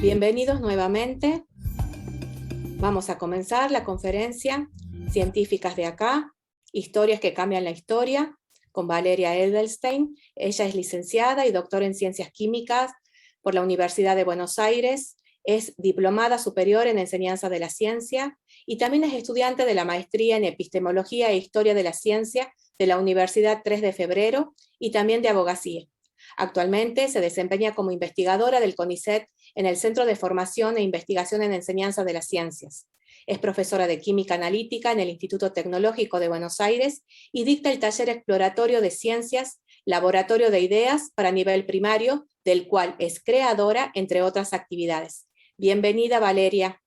Bienvenidos nuevamente. Vamos a comenzar la conferencia Científicas de Acá, Historias que cambian la historia, con Valeria Edelstein. Ella es licenciada y doctora en Ciencias Químicas por la Universidad de Buenos Aires, es diplomada superior en Enseñanza de la Ciencia y también es estudiante de la maestría en Epistemología e Historia de la Ciencia de la Universidad 3 de Febrero y también de Abogacía. Actualmente se desempeña como investigadora del CONICET en el Centro de Formación e Investigación en Enseñanza de las Ciencias. Es profesora de Química Analítica en el Instituto Tecnológico de Buenos Aires y dicta el taller exploratorio de Ciencias, Laboratorio de Ideas para nivel primario, del cual es creadora, entre otras actividades. Bienvenida, Valeria.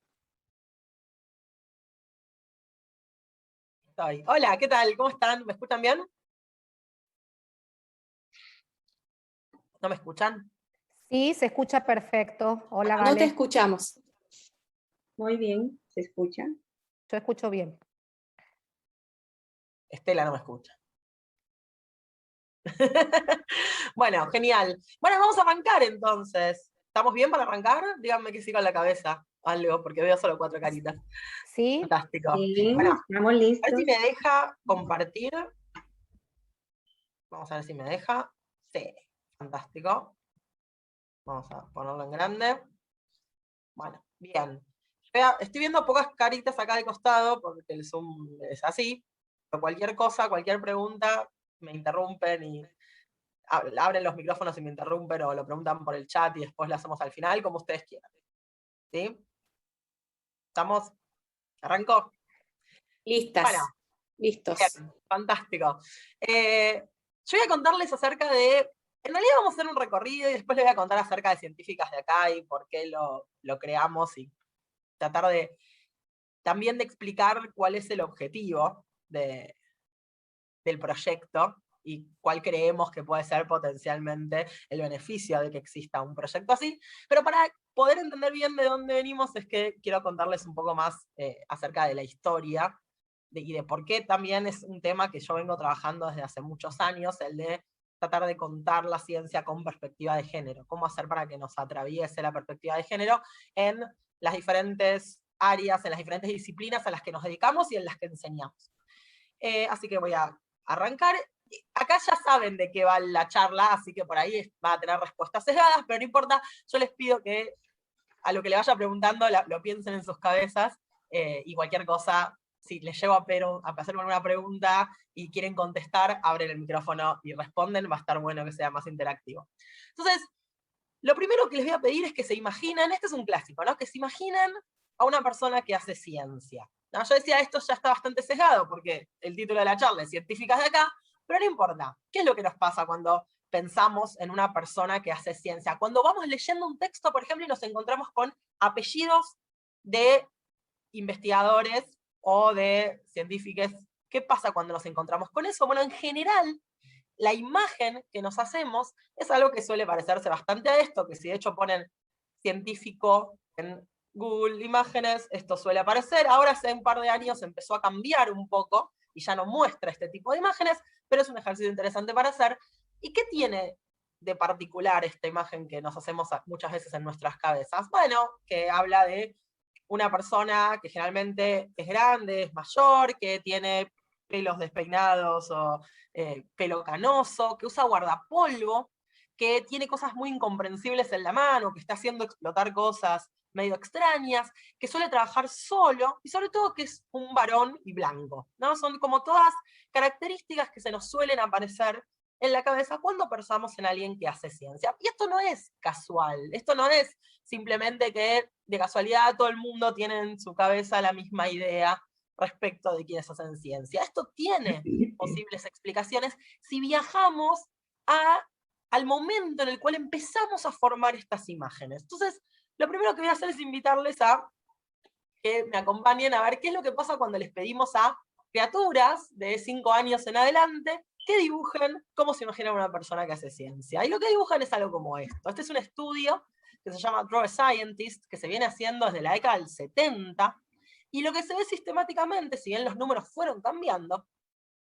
Hola, ¿qué tal? ¿Cómo están? ¿Me escuchan bien? ¿No me escuchan? Sí, se escucha perfecto. Hola, Vale. No te escuchamos. Muy bien, ¿se escucha? Yo escucho bien. Estela no me escucha. Bueno, genial. Bueno, vamos a arrancar entonces. ¿Estamos bien para arrancar? Díganme que sí con la cabeza. Algo, porque veo solo 4 caritas. Sí. Fantástico. Sí, Bueno, estamos a listos. ver si me deja compartir. Vamos a ver si me deja. Sí, fantástico. Vamos a ponerlo en grande. Bueno, bien. Estoy viendo pocas caritas acá de costado, porque el Zoom es así. Pero cualquier cosa, cualquier pregunta, me interrumpen y abren los micrófonos y me interrumpen, o lo preguntan por el chat y después lo hacemos al final, como ustedes quieran. ¿Sí? ¿Estamos? ¿Arrancó? Listas. Bueno, listos. Bien, fantástico. Yo voy a contarles acerca de... En realidad vamos a hacer un recorrido y después les voy a contar acerca de Científicas de Acá y por qué lo creamos y tratar de también de explicar cuál es el objetivo del proyecto y cuál creemos que puede ser potencialmente el beneficio de que exista un proyecto así. Pero para poder entender bien de dónde venimos es que quiero contarles un poco más acerca de la historia y de por qué también es un tema que yo vengo trabajando desde hace muchos años, el de tratar de contar la ciencia con perspectiva de género. Cómo hacer para que nos atraviese la perspectiva de género en las diferentes áreas, en las diferentes disciplinas a las que nos dedicamos y en las que enseñamos. Así que voy a arrancar. Acá ya saben de qué va la charla, así que por ahí va a tener respuestas sesgadas, pero no importa, yo les pido que a lo que le vaya preguntando lo piensen en sus cabezas y cualquier cosa, si les llevo a hacer una pregunta y quieren contestar, abren el micrófono y responden, va a estar bueno que sea más interactivo. Entonces, lo primero que les voy a pedir es que se imaginen, este es un clásico, ¿no? Que se imaginen a una persona que hace ciencia. ¿No? Yo decía, esto ya está bastante sesgado, porque el título de la charla es Científicas de Acá, pero no importa. ¿Qué es lo que nos pasa cuando pensamos en una persona que hace ciencia? Cuando vamos leyendo un texto, por ejemplo, y nos encontramos con apellidos de investigadores o de científicos, ¿qué pasa cuando nos encontramos con eso? Bueno, en general, la imagen que nos hacemos es algo que suele parecerse bastante a esto, que si de hecho ponen científico en Google Imágenes, esto suele aparecer. Ahora hace un par de años empezó a cambiar un poco y ya no muestra este tipo de imágenes, pero es un ejercicio interesante para hacer. ¿Y qué tiene de particular esta imagen que nos hacemos muchas veces en nuestras cabezas? Bueno, que habla de una persona que generalmente es grande, es mayor, que tiene pelos despeinados o pelo canoso, que usa guardapolvo, que tiene cosas muy incomprensibles en la mano, que está haciendo explotar cosas medio extrañas, que suele trabajar solo, y sobre todo que es un varón y blanco, ¿no? Son como todas características que se nos suelen aparecer en la cabeza cuando pensamos en alguien que hace ciencia. Y esto no es casual, esto no es simplemente que de casualidad todo el mundo tiene en su cabeza la misma idea respecto de quienes hacen ciencia. Esto tiene posibles explicaciones si viajamos al momento en el cual empezamos a formar estas imágenes. Entonces, lo primero que voy a hacer es invitarles a que me acompañen a ver qué es lo que pasa cuando les pedimos a criaturas de 5 años en adelante que dibujen cómo se imagina una persona que hace ciencia. Y lo que dibujan es algo como esto. Este es un estudio que se llama Draw a Scientist, que se viene haciendo desde la década del 70, y lo que se ve sistemáticamente, si bien los números fueron cambiando,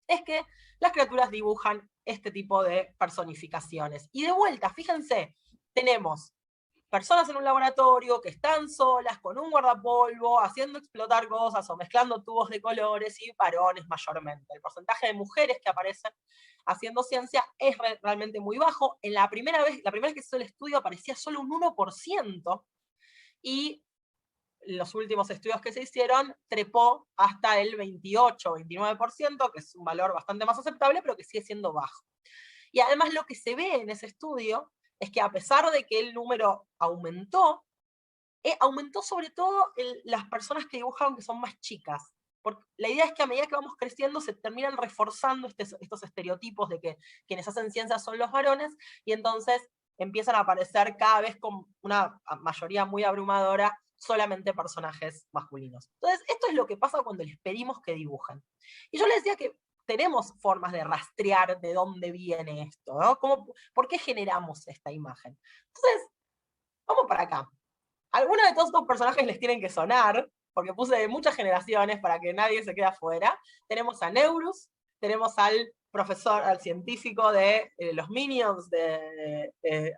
es que las criaturas dibujan este tipo de personificaciones. Y de vuelta, fíjense, tenemos personas en un laboratorio que están solas, con un guardapolvo, haciendo explotar cosas o mezclando tubos de colores, y varones mayormente. El porcentaje de mujeres que aparecen haciendo ciencia es realmente muy bajo. En la primera vez que se hizo el estudio aparecía solo un 1%, y los últimos estudios que se hicieron trepó hasta el 28-29%, que es un valor bastante más aceptable, pero que sigue siendo bajo. Y además lo que se ve en ese estudio es que a pesar de que el número aumentó, aumentó sobre todo las personas que dibujaron que son más chicas. Porque la idea es que a medida que vamos creciendo se terminan reforzando estos estereotipos de que quienes hacen ciencia son los varones, y entonces empiezan a aparecer cada vez con una mayoría muy abrumadora solamente personajes masculinos. Entonces, esto es lo que pasa cuando les pedimos que dibujen. Y yo les decía que tenemos formas de rastrear de dónde viene esto, ¿no? ¿Por qué generamos esta imagen? Entonces, vamos para acá. Algunos de todos estos personajes les tienen que sonar, porque puse de muchas generaciones para que nadie se quede afuera. Tenemos a Neurus, tenemos al profesor, al científico de los Minions de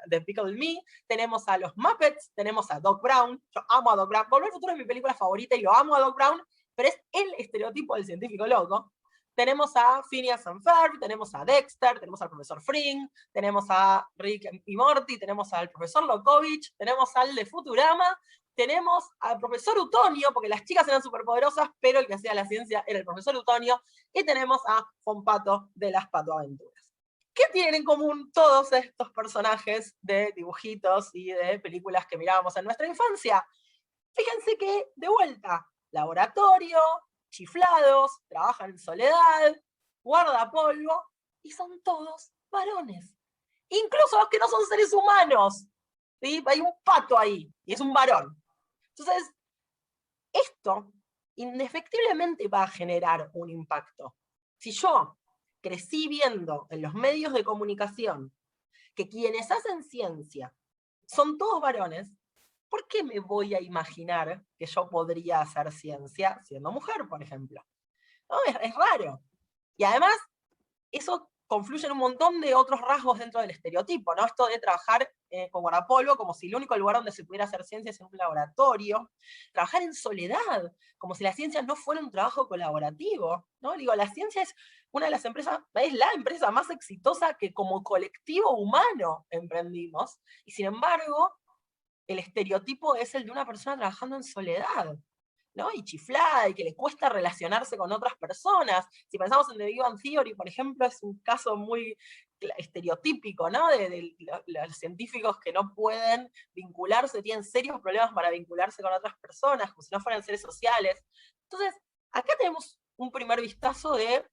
Despicable Me, tenemos a los Muppets, tenemos a Doc Brown. Yo amo a Doc Brown. Volver al Futuro es mi película favorita y lo amo a Doc Brown, pero es el estereotipo del científico loco. Tenemos a Phineas and Ferb, tenemos a Dexter, tenemos al profesor Fring, tenemos a Rick y Morty, tenemos al profesor Lokovich, tenemos al de Futurama, tenemos al profesor Utonio, porque las chicas eran superpoderosas, pero el que hacía la ciencia era el profesor Utonio, y tenemos a Fonpato de las Patoaventuras. ¿Qué tienen en común todos estos personajes de dibujitos y de películas que mirábamos en nuestra infancia? Fíjense que, de vuelta, laboratorio, chiflados, trabajan en soledad, guardapolvo, y son todos varones. Incluso los que no son seres humanos. ¿Sí? Hay un pato ahí, y es un varón. Entonces, esto indefectiblemente va a generar un impacto. Si yo crecí viendo en los medios de comunicación que quienes hacen ciencia son todos varones, ¿por qué me voy a imaginar que yo podría hacer ciencia siendo mujer, por ejemplo? ¿No? Es raro. Y además, eso confluye en un montón de otros rasgos dentro del estereotipo, ¿no? Esto de trabajar con guardapolvo como si el único lugar donde se pudiera hacer ciencia es en un laboratorio, trabajar en soledad, como si la ciencia no fuera un trabajo colaborativo, ¿no? Digo, la ciencia es una de las empresas, es la empresa más exitosa que como colectivo humano emprendimos, y sin embargo, el estereotipo es el de una persona trabajando en soledad, ¿no? Y chiflada, y que le cuesta relacionarse con otras personas. Si pensamos en The Big Bang Theory, por ejemplo, es un caso muy estereotípico, ¿no? De los científicos que no pueden vincularse, tienen serios problemas para vincularse con otras personas, como si no fueran seres sociales. Entonces, acá tenemos un primer vistazo de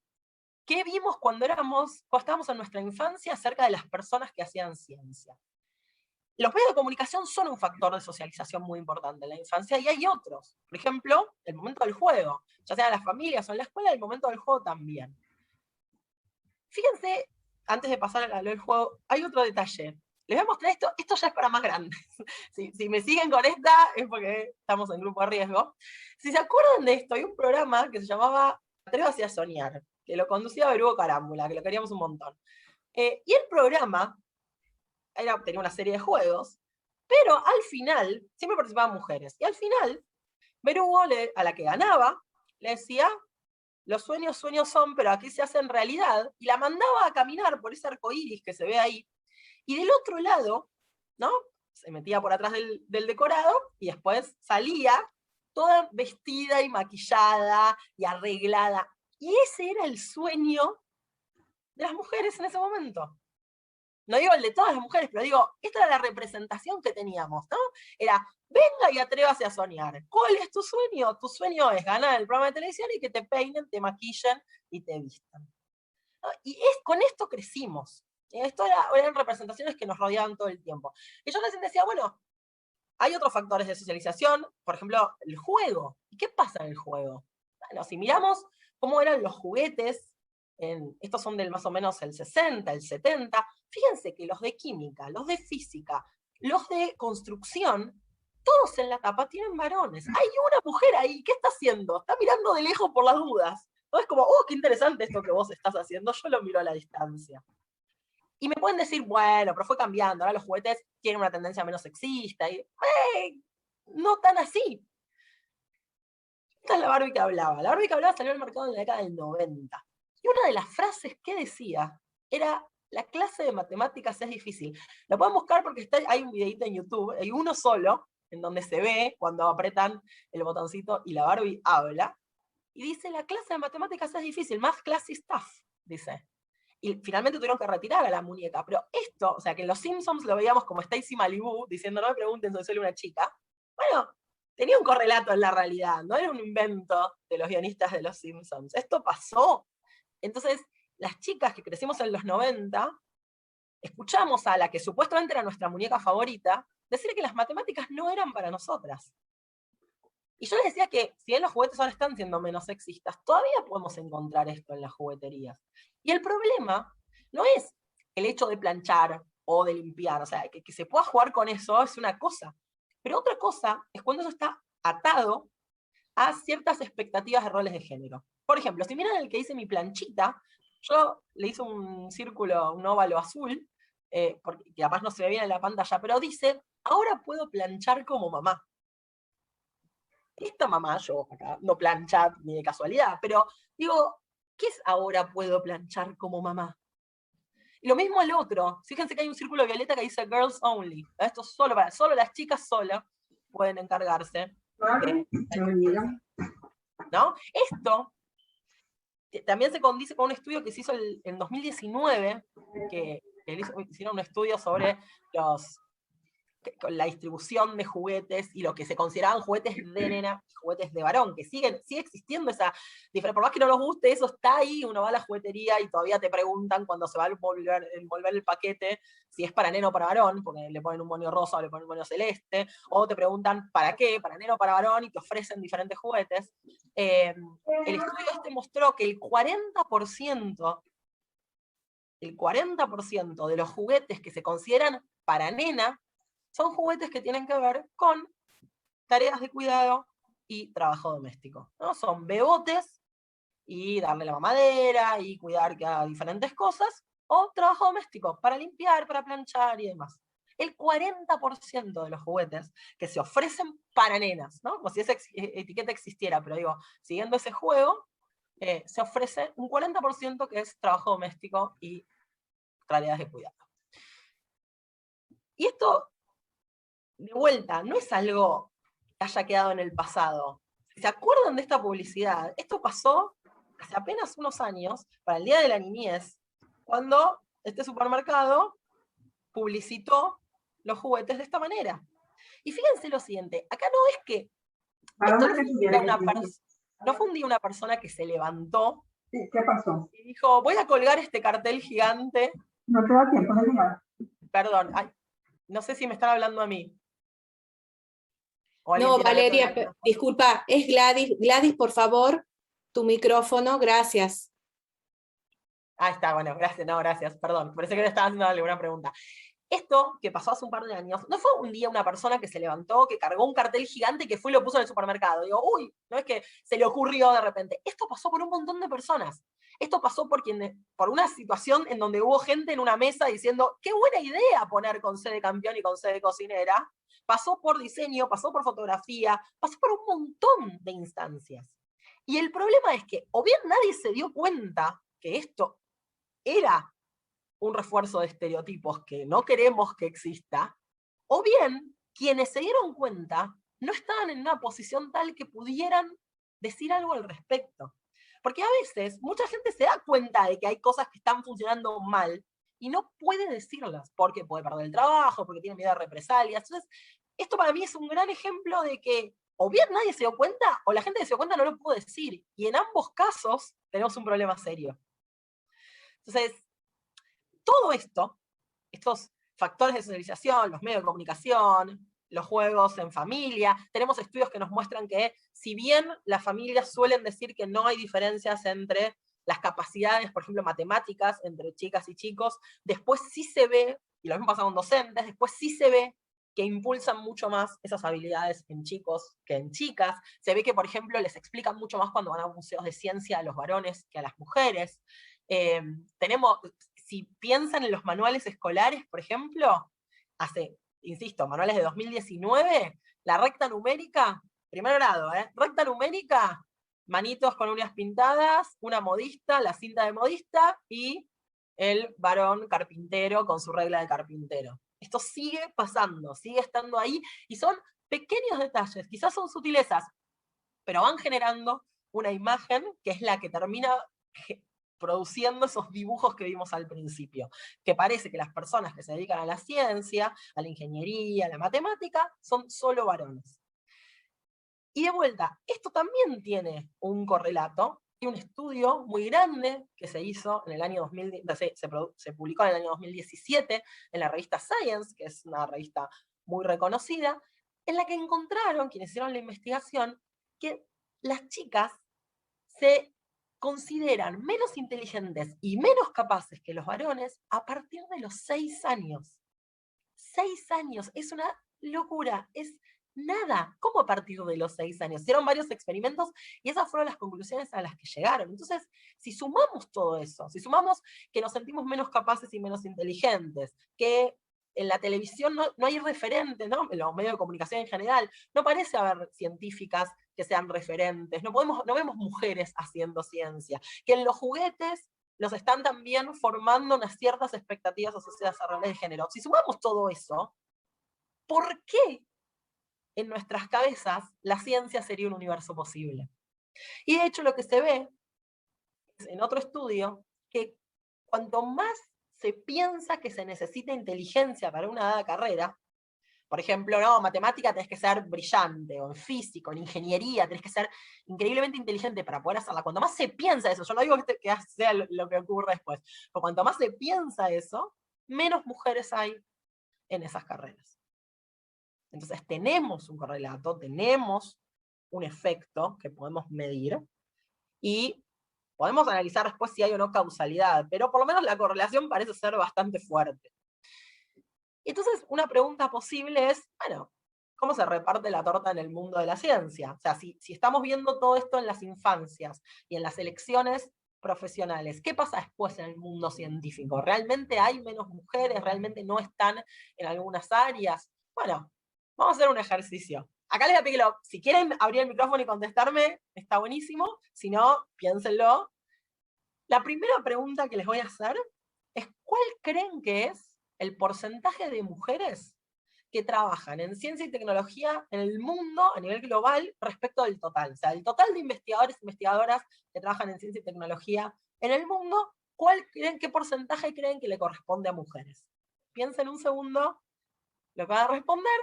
qué vimos cuando estábamos en nuestra infancia acerca de las personas que hacían ciencia. Los medios de comunicación son un factor de socialización muy importante en la infancia, y hay otros. Por ejemplo, el momento del juego. Ya sea en las familias o en la escuela, el momento del juego también. Fíjense, antes de pasar a lo del juego, hay otro detalle. Les voy a mostrar esto ya es para más grandes. Si me siguen con esta, es porque estamos en grupo de riesgo. Si se acuerdan de esto, hay un programa que se llamaba Atrévase a Soñar, que lo conducía Berugo Carámbula, que lo queríamos un montón. Y el programa tenía una serie de juegos, pero al final siempre participaban mujeres. Y al final, Berugo, a la que ganaba, le decía, los sueños son, pero aquí se hacen realidad, y la mandaba a caminar por ese arco iris que se ve ahí, y del otro lado, ¿no? Se metía por atrás del decorado, y después salía toda vestida y maquillada y arreglada. Y ese era el sueño de las mujeres en ese momento. No digo el de todas las mujeres, pero digo, esta era la representación que teníamos, ¿no? Era, venga y atrévase a soñar. ¿Cuál es tu sueño? Tu sueño es ganar el programa de televisión y que te peinen, te maquillen y te vistan, ¿no? Y con esto crecimos. Esto eran representaciones que nos rodeaban todo el tiempo. Y yo recién decía, bueno, hay otros factores de socialización, por ejemplo, el juego. ¿Y qué pasa en el juego? Bueno, si miramos cómo eran los juguetes, estos son del más o menos el 60, el 70, fíjense que los de química, los de física, los de construcción, todos en la tapa tienen varones. Hay una mujer ahí, ¿qué está haciendo? Está mirando de lejos por las dudas. Entonces, como, qué interesante esto que vos estás haciendo, yo lo miro a la distancia. Y me pueden decir, bueno, pero fue cambiando, ahora los juguetes tienen una tendencia menos sexista, y no tan así. Esta es la Barbie que hablaba. La Barbie que hablaba salió al mercado en la década del 90. Y una de las frases que decía era, la clase de matemáticas es difícil. Lo pueden buscar porque hay un videito en YouTube, hay uno solo, en donde se ve cuando apretan el botoncito y la Barbie habla, y dice, la clase de matemáticas es difícil, más classy stuff, dice. Y finalmente tuvieron que retirar a la muñeca. Pero esto, o sea, que en Los Simpsons lo veíamos como Stacy Malibu, diciendo, no me pregunten, soy solo una chica. Bueno, tenía un correlato en la realidad, no era un invento de los guionistas de Los Simpsons. Esto pasó. Entonces, las chicas que crecimos en los 90, escuchamos a la que supuestamente era nuestra muñeca favorita, decir que las matemáticas no eran para nosotras. Y yo les decía que, si bien los juguetes ahora están siendo menos sexistas, todavía podemos encontrar esto en las jugueterías. Y el problema no es el hecho de planchar o de limpiar, o sea, que se pueda jugar con eso es una cosa. Pero otra cosa es cuando eso está atado a ciertas expectativas de roles de género. Por ejemplo, si miran el que hice mi planchita, yo le hice un círculo, un óvalo azul, porque además no se ve bien en la pantalla, pero dice, ahora puedo planchar como mamá. Esta mamá, yo acá no plancha ni de casualidad, pero digo, ¿qué es ahora puedo planchar como mamá? Y lo mismo el otro. Fíjense que hay un círculo violeta que dice Girls Only. Esto es solo las chicas solas pueden encargarse. ¿No? Esto también se condice con un estudio que se hizo en 2019, que hicieron un estudio sobre la distribución de juguetes y lo que se consideraban juguetes de nena y juguetes de varón, que sigue existiendo esa diferencia. Por más que no nos guste, eso está ahí, uno va a la juguetería y todavía te preguntan cuando se va a envolver el paquete si es para nena o para varón, porque le ponen un moño rosa o le ponen un moño celeste, o te preguntan ¿para qué? ¿Para nena o para varón? Y te ofrecen diferentes juguetes. El estudio este mostró que el 40% de los juguetes que se consideran para nena son juguetes que tienen que ver con tareas de cuidado y trabajo doméstico, ¿no? Son bebotes y darle la mamadera y cuidar que haga diferentes cosas, o trabajo doméstico, para limpiar, para planchar y demás. El 40% de los juguetes que se ofrecen para nenas, ¿no? Como si esa etiqueta existiera, pero digo, siguiendo ese juego, se ofrece un 40% que es trabajo doméstico y tareas de cuidado. Y esto, de vuelta, no es algo que haya quedado en el pasado. Si se acuerdan de esta publicidad, esto pasó hace apenas unos años, para el Día de la Niñez, cuando este supermercado publicitó los juguetes de esta manera. Y fíjense lo siguiente, acá no es que esto no fue un día una persona que se levantó. Sí, ¿qué pasó? Y dijo, voy a colgar este cartel gigante. No te da tiempo de llegar. Perdón, no sé si me están hablando a mí. No, Valeria, disculpa, es Gladys. Gladys, por favor, tu micrófono, gracias. Ah, está, bueno, gracias, no, gracias, perdón, parece que le estaba haciendo alguna pregunta. Esto que pasó hace un par de años, no fue un día una persona que se levantó, que cargó un cartel gigante y que fue y lo puso en el supermercado. Digo, uy, no es que se le ocurrió de repente. Esto pasó por un montón de personas. Esto pasó por una situación en donde hubo gente en una mesa diciendo, qué buena idea poner con C de campeón y con C de cocinera. Pasó por diseño, pasó por fotografía, pasó por un montón de instancias. Y el problema es que, o bien nadie se dio cuenta que esto era un refuerzo de estereotipos que no queremos que exista, o bien quienes se dieron cuenta no estaban en una posición tal que pudieran decir algo al respecto. Porque a veces mucha gente se da cuenta de que hay cosas que están funcionando mal y no puede decirlas, porque puede perder el trabajo, porque tiene miedo a represalias. Entonces, esto para mí es un gran ejemplo de que o bien nadie se dio cuenta, o la gente que se dio cuenta no lo pudo decir. Y en ambos casos tenemos un problema serio. Entonces, todo esto, estos factores de socialización, los medios de comunicación, los juegos en familia, tenemos estudios que nos muestran que si bien las familias suelen decir que no hay diferencias entre las capacidades, por ejemplo, matemáticas, entre chicas y chicos, después sí se ve, y lo mismo pasa con docentes, después sí se ve que impulsan mucho más esas habilidades en chicos que en chicas. Se ve que, por ejemplo, les explican mucho más cuando van a museos de ciencia a los varones que a las mujeres. si piensan en los manuales escolares, por ejemplo, insisto, manuales de 2019, la recta numérica, primer grado, recta numérica, manitos con uñas pintadas, una modista, la cinta de modista, y el varón carpintero con su regla de carpintero. Esto sigue pasando, sigue estando ahí, y son pequeños detalles, quizás son sutilezas, pero van generando una imagen que es la que termina produciendo esos dibujos que vimos al principio, que parece que las personas que se dedican a la ciencia, a la ingeniería, a la matemática, son solo varones. Y de vuelta, esto también tiene un correlato, y un estudio muy grande que se hizo en el año 2000, se publicó en el año 2017 en la revista Science, que es una revista muy reconocida, en la que encontraron, quienes hicieron la investigación, que las chicas se consideran menos inteligentes y menos capaces que los varones a partir de los 6 años. 6 años, es una locura, es nada. ¿Cómo a partir de los 6 años? Hicieron varios experimentos y esas fueron las conclusiones a las que llegaron. Entonces, si sumamos todo eso, si sumamos que nos sentimos menos capaces y menos inteligentes, que en la televisión no hay referentes, ¿no? En los medios de comunicación en general, no parece haber científicas que sean referentes, no vemos mujeres haciendo ciencia, que en los juguetes nos están también formando unas ciertas expectativas asociadas a roles de género. Si sumamos todo eso, ¿por qué en nuestras cabezas la ciencia sería un universo posible? Y de hecho lo que se ve es, en otro estudio, que cuanto más se piensa que se necesita inteligencia para una dada carrera, por ejemplo, no, matemática tenés que ser brillante, o en físico, en ingeniería, tenés que ser increíblemente inteligente para poder hacerla. Cuanto más se piensa eso, yo no digo que sea lo que ocurre después, pero cuanto más se piensa eso, menos mujeres hay en esas carreras. Entonces tenemos un correlato, tenemos un efecto que podemos medir, y podemos analizar después si hay o no causalidad, pero por lo menos la correlación parece ser bastante fuerte. Entonces, una pregunta posible es, bueno, ¿cómo se reparte la torta en el mundo de la ciencia? O sea, si estamos viendo todo esto en las infancias y en las elecciones profesionales, ¿qué pasa después en el mundo científico? ¿Realmente hay menos mujeres? ¿Realmente no están en algunas áreas? Bueno, vamos a hacer un ejercicio. Acá les voy a pedir que si quieren abrir el micrófono y contestarme, está buenísimo. Si no, piénsenlo. La primera pregunta que les voy a hacer es, ¿cuál creen que es el porcentaje de mujeres que trabajan en ciencia y tecnología en el mundo a nivel global respecto del total? O sea, el total de investigadores e investigadoras que trabajan en ciencia y tecnología en el mundo, ¿qué porcentaje creen que le corresponde a mujeres? Piensen un segundo lo que van a responder.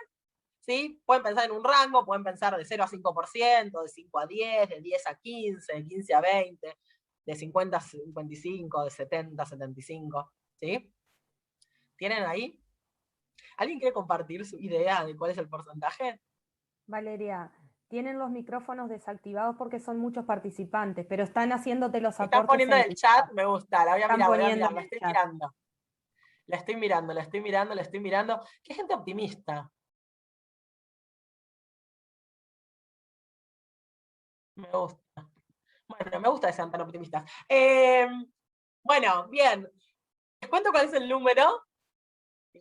¿Sí? Pueden pensar en un rango, pueden pensar de 0 a 5%, de 5 a 10, de 10 a 15, de 15 a 20, de 50 a 55, de 70 a 75, ¿sí? ¿Tienen ahí? ¿Alguien quiere compartir su idea de cuál es el porcentaje? Valeria, tienen los micrófonos desactivados porque son muchos participantes, pero están haciéndote los Están aportes poniendo en el chat, me gusta, la voy a Están mirar, poniendo en la el estoy chat. mirando. La estoy mirando. Qué gente optimista. Me gusta. Bueno, me gusta que sean tan optimistas. Bueno, bien. Les cuento cuál es el número.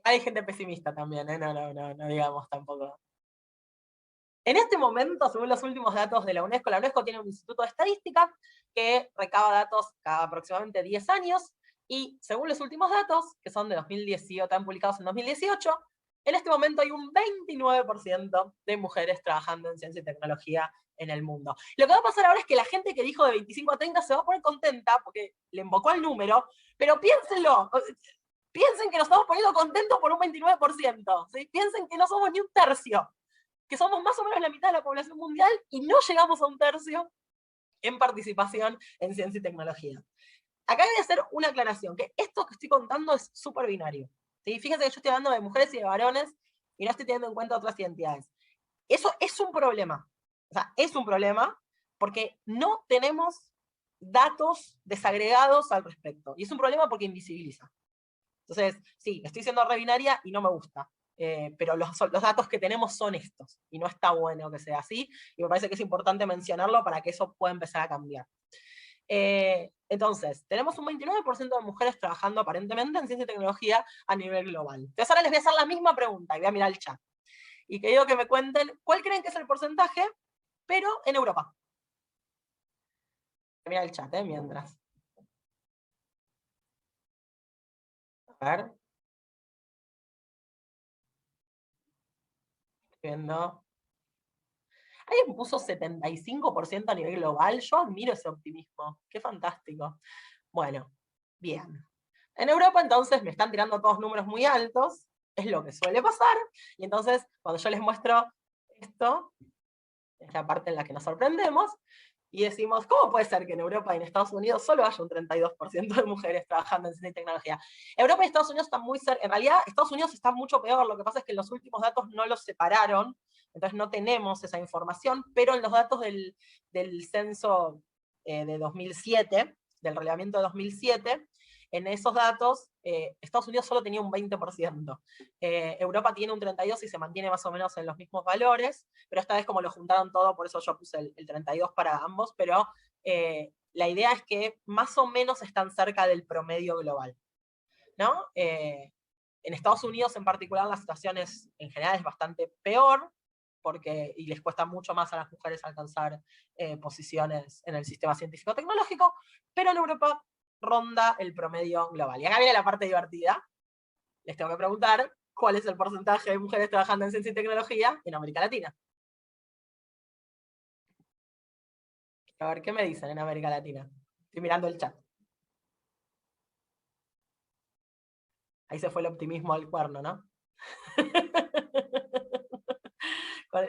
Hay gente pesimista también, no digamos tampoco. En este momento, según los últimos datos de la UNESCO tiene un instituto de estadística que recaba datos cada aproximadamente 10 años, y según los últimos datos, que son de 2018, están publicados en 2018, en este momento hay un 29% de mujeres trabajando en ciencia y tecnología en el mundo. Lo que va a pasar ahora es que la gente que dijo de 25 a 30 se va a poner contenta porque le invocó el número, pero piénsenlo, piensen que nos estamos poniendo contentos por un 29%, ¿sí? Piensen que no somos ni un tercio, que somos más o menos la mitad de la población mundial y no llegamos a un tercio en participación en ciencia y tecnología. Acá voy a hacer una aclaración, que esto que estoy contando es súper binario. ¿Sí? Fíjense que yo estoy hablando de mujeres y de varones y no estoy teniendo en cuenta otras identidades. Eso es un problema. O sea, es un problema porque no tenemos datos desagregados al respecto. Y es un problema porque invisibiliza. Entonces, sí, estoy siendo re binaria y no me gusta. Pero los datos que tenemos son estos. Y no está bueno que sea así. Y me parece que es importante mencionarlo para que eso pueda empezar a cambiar. Entonces, tenemos un 29% de mujeres trabajando aparentemente en ciencia y tecnología a nivel global. Entonces ahora les voy a hacer la misma pregunta y voy a mirar el chat. Y quiero que me cuenten cuál creen que es el porcentaje, pero en Europa. Mira el chat, mientras. A ver. Viendo. Alguien puso 75% a nivel global. Yo admiro ese optimismo. Qué fantástico. Bueno, bien. En Europa, entonces, me están tirando todos números muy altos. Es lo que suele pasar. Y entonces, cuando yo les muestro esto, es la parte en la que nos sorprendemos, y decimos, ¿cómo puede ser que en Europa y en Estados Unidos solo haya un 32% de mujeres trabajando en ciencia y tecnología? Europa y Estados Unidos están muy cerca. En realidad, Estados Unidos está mucho peor. Lo que pasa es que en los últimos datos no los separaron, entonces no tenemos esa información, pero en los datos del censo de 2007, del relevamiento de 2007, en esos datos, Estados Unidos solo tenía un 20%. Europa tiene un 32% y se mantiene más o menos en los mismos valores, pero esta vez como lo juntaron todo, por eso yo puse el 32 para ambos, pero la idea es que más o menos están cerca del promedio global, ¿no? En Estados Unidos en particular la situación en general es bastante peor, y les cuesta mucho más a las mujeres alcanzar posiciones en el sistema científico-tecnológico, pero en Europa ronda el promedio global. Y acá viene la parte divertida. Les tengo que preguntar cuál es el porcentaje de mujeres trabajando en ciencia y tecnología en América Latina. A ver, ¿qué me dicen en América Latina? Estoy mirando el chat. Ahí se fue el optimismo al cuerno, ¿no?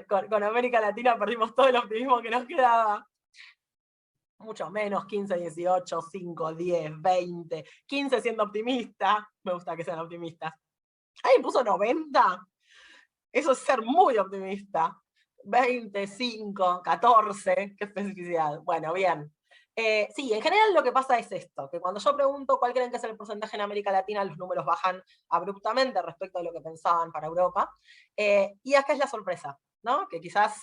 Con América Latina perdimos todo el optimismo que nos quedaba. Mucho menos, 15, 18, 5, 10, 20, 15 siendo optimista. Me gusta que sean optimistas. ¿Alguien puso 90? Eso es ser muy optimista. 20, 5, 14, qué especificidad. Bueno, bien. Sí, en general lo que pasa es esto, que cuando yo pregunto cuál creen que es el porcentaje en América Latina, los números bajan abruptamente respecto a lo que pensaban para Europa. Y acá es la sorpresa, ¿no? Que quizás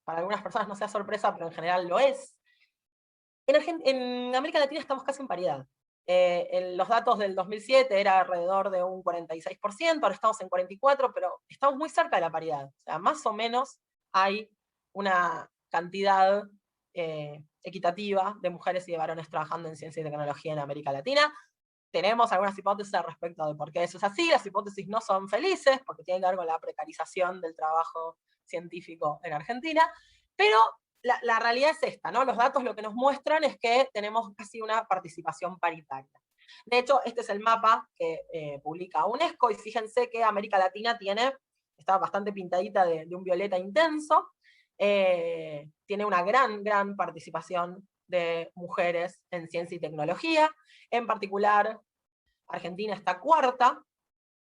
para algunas personas no sea sorpresa, pero en general lo es. En América Latina estamos casi en paridad. En los datos del 2007 era alrededor de un 46%, ahora estamos en 44%, pero estamos muy cerca de la paridad. O sea, más o menos hay una cantidad equitativa de mujeres y de varones trabajando en ciencia y tecnología en América Latina. Tenemos algunas hipótesis al respecto de por qué eso es así. Las hipótesis no son felices, porque tienen que ver con la precarización del trabajo científico en Argentina, pero la realidad es esta, ¿no? Los datos lo que nos muestran es que tenemos casi una participación paritaria. De hecho, este es el mapa que publica UNESCO, y fíjense que América Latina está bastante pintadita de un violeta intenso, tiene una gran participación de mujeres en ciencia y tecnología. En particular, Argentina está cuarta,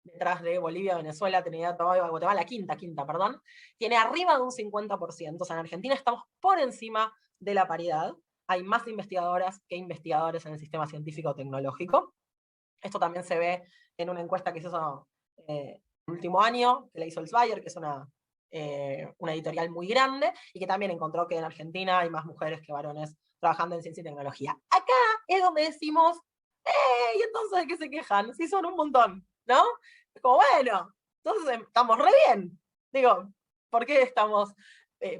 detrás de Bolivia, Venezuela, Trinidad, Tobago, Guatemala, quinta, perdón, tiene arriba de un 50%. O sea, en Argentina estamos por encima de la paridad. Hay más investigadoras que investigadores en el sistema científico-tecnológico. Esto también se ve en una encuesta que se hizo el último año, que la hizo el Swire, que es una editorial muy grande, y que también encontró que en Argentina hay más mujeres que varones trabajando en ciencia y tecnología. Acá es donde decimos, ¿y entonces de qué se quejan? Sí, son un montón, ¿no? Es como, bueno, entonces estamos re bien. Digo, ¿por qué estamos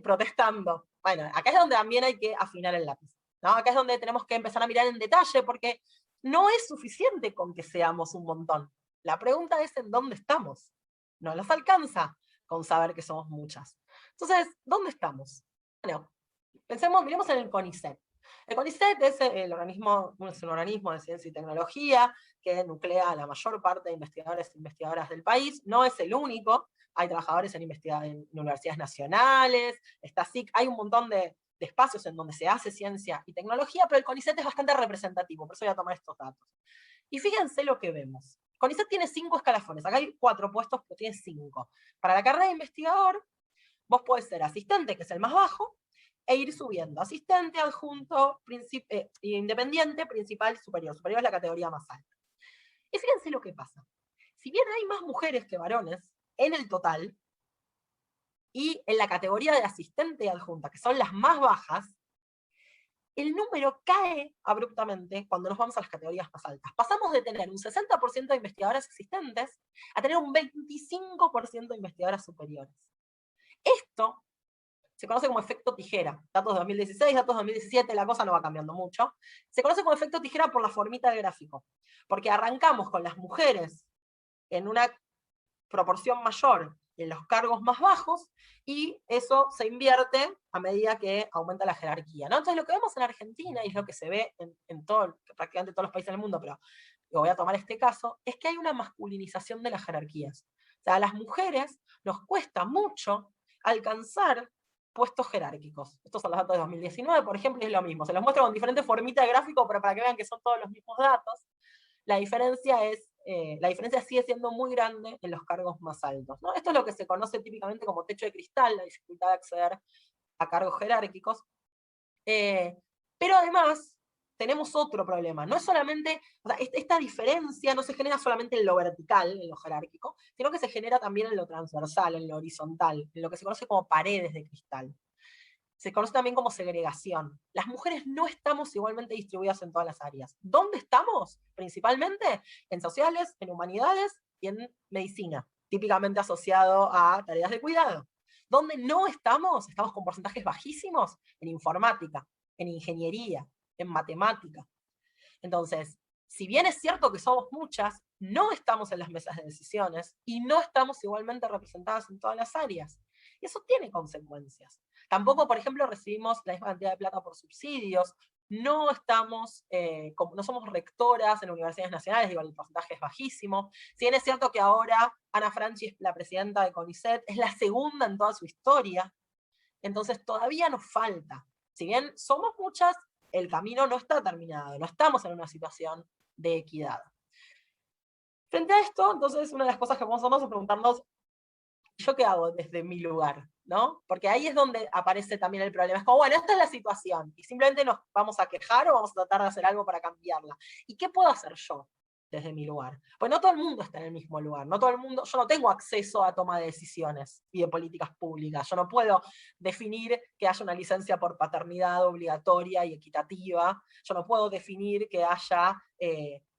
protestando? Bueno, acá es donde también hay que afinar el lápiz, ¿no? Acá es donde tenemos que empezar a mirar en detalle, porque no es suficiente con que seamos un montón. La pregunta es en dónde estamos. No nos alcanza con saber que somos muchas. Entonces, ¿dónde estamos? Bueno, miremos en el CONICET. El CONICET es un organismo de ciencia y tecnología que nuclea a la mayor parte de investigadores e investigadoras del país. No es el único, hay trabajadores en universidades nacionales, está SIC, hay un montón de espacios en donde se hace ciencia y tecnología, pero el CONICET es bastante representativo, por eso voy a tomar estos datos. Y fíjense lo que vemos. CONICET tiene 5 escalafones, acá hay 4 puestos, pero tiene 5. Para la carrera de investigador, vos podés ser asistente, que es el más bajo, e ir subiendo. Asistente, adjunto, independiente, principal, superior. Superior es la categoría más alta. Y fíjense lo que pasa. Si bien hay más mujeres que varones en el total, y en la categoría de asistente y adjunta, que son las más bajas, el número cae abruptamente cuando nos vamos a las categorías más altas. Pasamos de tener un 60% de investigadoras existentes a tener un 25% de investigadoras superiores. Esto se conoce como efecto tijera. Datos de 2016, datos de 2017, la cosa no va cambiando mucho. Se conoce como efecto tijera por la formita del gráfico. Porque arrancamos con las mujeres en una proporción mayor en los cargos más bajos, y eso se invierte a medida que aumenta la jerarquía, ¿no? Entonces lo que vemos en Argentina, y es lo que se ve en prácticamente todos los países del mundo, pero yo voy a tomar este caso, es que hay una masculinización de las jerarquías. O sea, a las mujeres nos cuesta mucho alcanzar puestos jerárquicos. Estos son los datos de 2019, por ejemplo, y es lo mismo. Se los muestro con diferentes formitas de gráfico, pero para que vean que son todos los mismos datos. La diferencia sigue siendo muy grande en los cargos más altos, ¿no? Esto es lo que se conoce típicamente como techo de cristal, la dificultad de acceder a cargos jerárquicos. Pero además tenemos otro problema. No es solamente, o sea, esta diferencia no se genera solamente en lo vertical, en lo jerárquico, sino que se genera también en lo transversal, en lo horizontal, en lo que se conoce como paredes de cristal. Se conoce también como segregación. Las mujeres no estamos igualmente distribuidas en todas las áreas. ¿Dónde estamos? Principalmente en sociales, en humanidades y en medicina, típicamente asociado a tareas de cuidado. ¿Dónde no estamos? Estamos con porcentajes bajísimos en informática, en ingeniería, en matemática. Entonces, si bien es cierto que somos muchas, no estamos en las mesas de decisiones y no estamos igualmente representadas en todas las áreas. Y eso tiene consecuencias. Tampoco, por ejemplo, recibimos la misma cantidad de plata por subsidios, no somos rectoras en universidades nacionales, digo, el porcentaje es bajísimo. Si bien es cierto que ahora Ana Franchi es la presidenta de CONICET, es la segunda en toda su historia, entonces todavía nos falta. Si bien somos muchas, el camino no está terminado, no estamos en una situación de equidad. Frente a esto, entonces, una de las cosas que vamos a hacer es preguntarnos, ¿yo qué hago desde mi lugar? ¿No? Porque ahí es donde aparece también el problema. Es como, bueno, esta es la situación, y simplemente nos vamos a quejar o vamos a tratar de hacer algo para cambiarla. ¿Y qué puedo hacer yo desde mi lugar? Pues no todo el mundo está en el mismo lugar, no todo el mundo, yo no tengo acceso a toma de decisiones y de políticas públicas, yo no puedo definir que haya una licencia por paternidad obligatoria y equitativa, yo no puedo definir que haya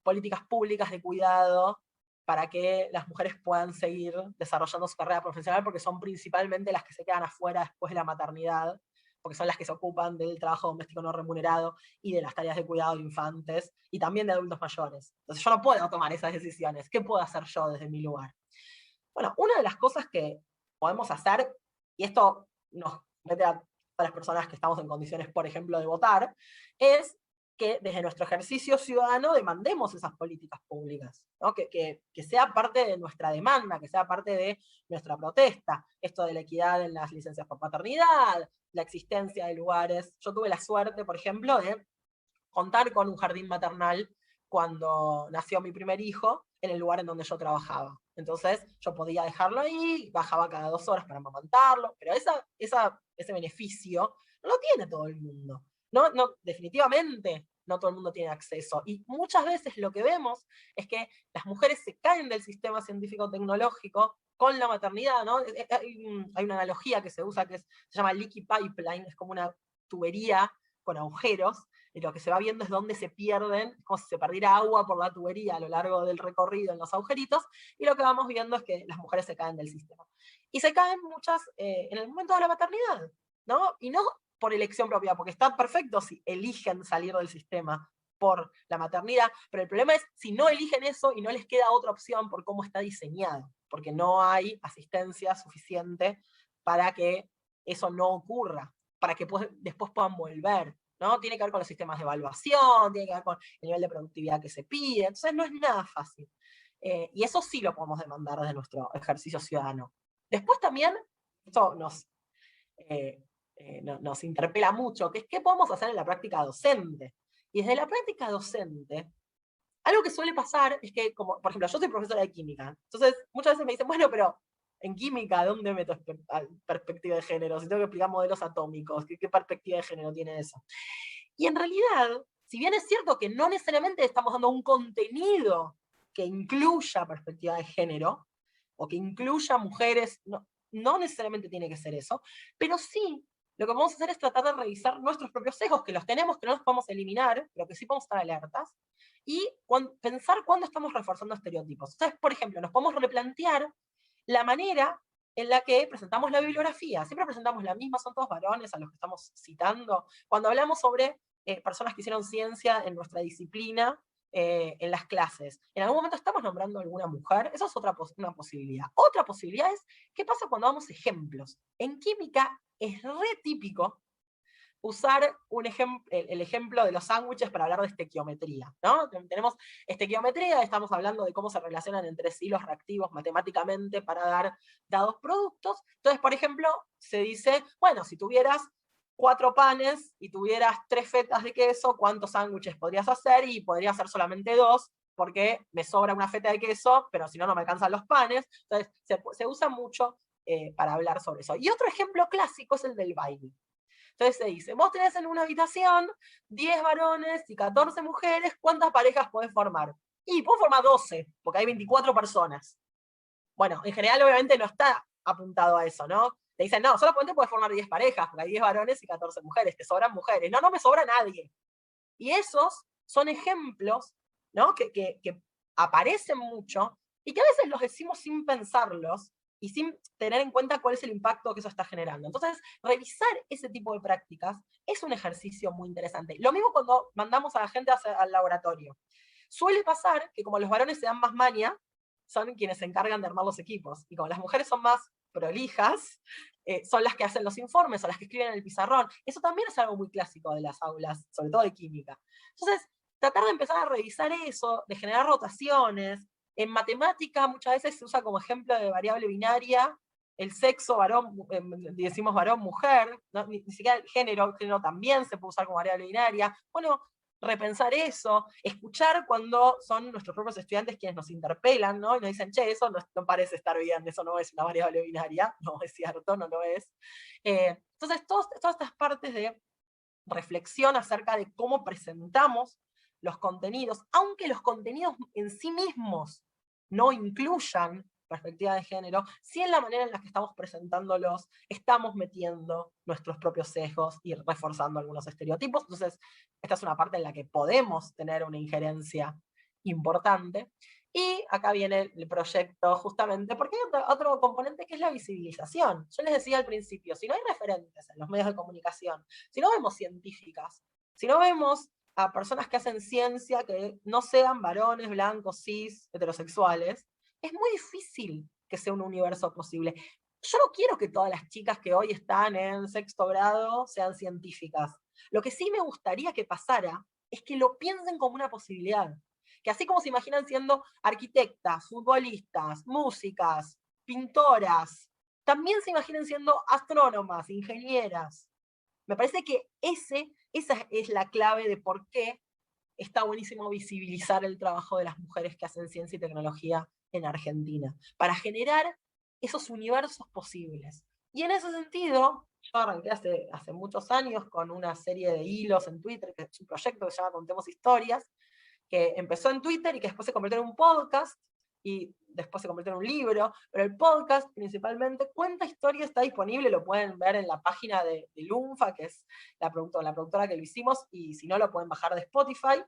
políticas públicas de cuidado para que las mujeres puedan seguir desarrollando su carrera profesional, porque son principalmente las que se quedan afuera después de la maternidad, porque son las que se ocupan del trabajo doméstico no remunerado y de las tareas de cuidado de infantes, y también de adultos mayores. Entonces yo no puedo tomar esas decisiones. ¿Qué puedo hacer yo desde mi lugar? Bueno, una de las cosas que podemos hacer, y esto nos mete a las personas que estamos en condiciones, por ejemplo, de votar, es que desde nuestro ejercicio ciudadano demandemos esas políticas públicas, ¿no? Que sea parte de nuestra demanda, que sea parte de nuestra protesta. Esto de la equidad en las licencias por paternidad, la existencia de lugares. Yo tuve la suerte, por ejemplo, de contar con un jardín maternal cuando nació mi primer hijo, en el lugar en donde yo trabajaba. Entonces yo podía dejarlo ahí, bajaba cada 2 horas para amamantarlo, pero ese beneficio no lo tiene todo el mundo. Definitivamente no todo el mundo tiene acceso. Y muchas veces lo que vemos es que las mujeres se caen del sistema científico-tecnológico con la maternidad, ¿no? Hay una analogía que se usa se llama leaky pipeline, es como una tubería con agujeros, y lo que se va viendo es dónde se pierden, como si se perdiera agua por la tubería a lo largo del recorrido en los agujeritos, y lo que vamos viendo es que las mujeres se caen del sistema. Y se caen muchas en el momento de la maternidad, ¿no? Y no por elección propia, porque está perfecto si eligen salir del sistema por la maternidad, pero el problema es si no eligen eso y no les queda otra opción por cómo está diseñado, porque no hay asistencia suficiente para que eso no ocurra, para que después puedan volver, ¿no? Tiene que ver con los sistemas de evaluación, tiene que ver con el nivel de productividad que se pide, entonces no es nada fácil. Y eso sí lo podemos demandar desde nuestro ejercicio ciudadano. Después también, esto nos interpela mucho, que es qué podemos hacer en la práctica docente. Y desde la práctica docente, algo que suele pasar es que, como, por ejemplo, yo soy profesora de química, entonces muchas veces me dicen, bueno, pero en química, ¿dónde meto perspectiva de género? Si tengo que explicar modelos atómicos, ¿qué perspectiva de género tiene eso? Y en realidad, si bien es cierto que no necesariamente estamos dando un contenido que incluya perspectiva de género, o que incluya mujeres, no necesariamente tiene que ser eso, pero sí lo que vamos a hacer es tratar de revisar nuestros propios sesgos, que los tenemos, que no los podemos eliminar, pero que sí podemos estar alertas, y pensar cuándo estamos reforzando estereotipos. Entonces, por ejemplo, nos podemos replantear la manera en la que presentamos la bibliografía. Siempre presentamos la misma, son todos varones a los que estamos citando. Cuando hablamos sobre personas que hicieron ciencia en nuestra disciplina, en las clases, ¿en algún momento estamos nombrando a alguna mujer? Eso es una posibilidad. Otra posibilidad es, ¿qué pasa cuando damos ejemplos? En química es re típico usar el ejemplo de los sándwiches para hablar de estequiometría, ¿no? Tenemos estequiometría, estamos hablando de cómo se relacionan entre sí los reactivos matemáticamente para dar dados productos. Entonces, por ejemplo, se dice, bueno, si tuvieras 4 panes y tuvieras 3 fetas de queso, ¿cuántos sándwiches podrías hacer? Y podría hacer solamente 2, porque me sobra una feta de queso, pero si no, no me alcanzan los panes. Entonces, se usa mucho para hablar sobre eso. Y otro ejemplo clásico es el del baile. Entonces se dice, vos tenés en una habitación 10 varones y 14 mujeres, ¿cuántas parejas podés formar? Y podés formar 12, porque hay 24 personas. Bueno, en general obviamente no está apuntado a eso, ¿no? Te dicen, no, solamente podés formar 10 parejas, porque hay 10 varones y 14 mujeres, te sobran mujeres. No, no me sobra nadie. Y esos son ejemplos, ¿no? que aparecen mucho y que a veces los decimos sin pensarlos, y sin tener en cuenta cuál es el impacto que eso está generando. Entonces, revisar ese tipo de prácticas es un ejercicio muy interesante. Lo mismo cuando mandamos a la gente al laboratorio. Suele pasar que como los varones se dan más maña, son quienes se encargan de armar los equipos. Y como las mujeres son más prolijas, son las que hacen los informes, son las que escriben en el pizarrón. Eso también es algo muy clásico de las aulas, sobre todo de química. Entonces, tratar de empezar a revisar eso, de generar rotaciones. En matemática muchas veces se usa como ejemplo de variable binaria el sexo, varón, decimos varón-mujer, ¿no? Ni siquiera el género también se puede usar como variable binaria. Bueno, repensar eso, escuchar cuando son nuestros propios estudiantes quienes nos interpelan, ¿no? Y nos dicen, che, eso no parece estar bien, eso no es una variable binaria, no es cierto, no lo es. Entonces, todas estas partes de reflexión acerca de cómo presentamos los contenidos, aunque los contenidos en sí mismos no incluyan perspectiva de género, sí en la manera en la que estamos presentándolos, estamos metiendo nuestros propios sesgos y reforzando algunos estereotipos. Entonces, esta es una parte en la que podemos tener una injerencia importante. Y acá viene el proyecto justamente, porque hay otro componente que es la visibilización. Yo les decía al principio, si no hay referentes en los medios de comunicación, si no vemos científicas, si no vemos a personas que hacen ciencia que no sean varones, blancos, cis, heterosexuales, es muy difícil que sea un universo posible. Yo no quiero que todas las chicas que hoy están en sexto grado sean científicas. Lo que sí me gustaría que pasara es que lo piensen como una posibilidad. Que así como se imaginan siendo arquitectas, futbolistas, músicas, pintoras, también se imaginen siendo astrónomas, ingenieras. Me parece que esa es la clave de por qué está buenísimo visibilizar el trabajo de las mujeres que hacen ciencia y tecnología en Argentina, para generar esos universos posibles. Y en ese sentido, yo arranqué hace muchos años con una serie de hilos en Twitter, que es un proyecto que se llama Contemos Historias, que empezó en Twitter y que después se convirtió en un podcast, y después se convirtió en un libro, pero el podcast principalmente cuenta historias, está disponible, lo pueden ver en la página de Lunfa, que es la productora que lo hicimos, y si no lo pueden bajar de Spotify.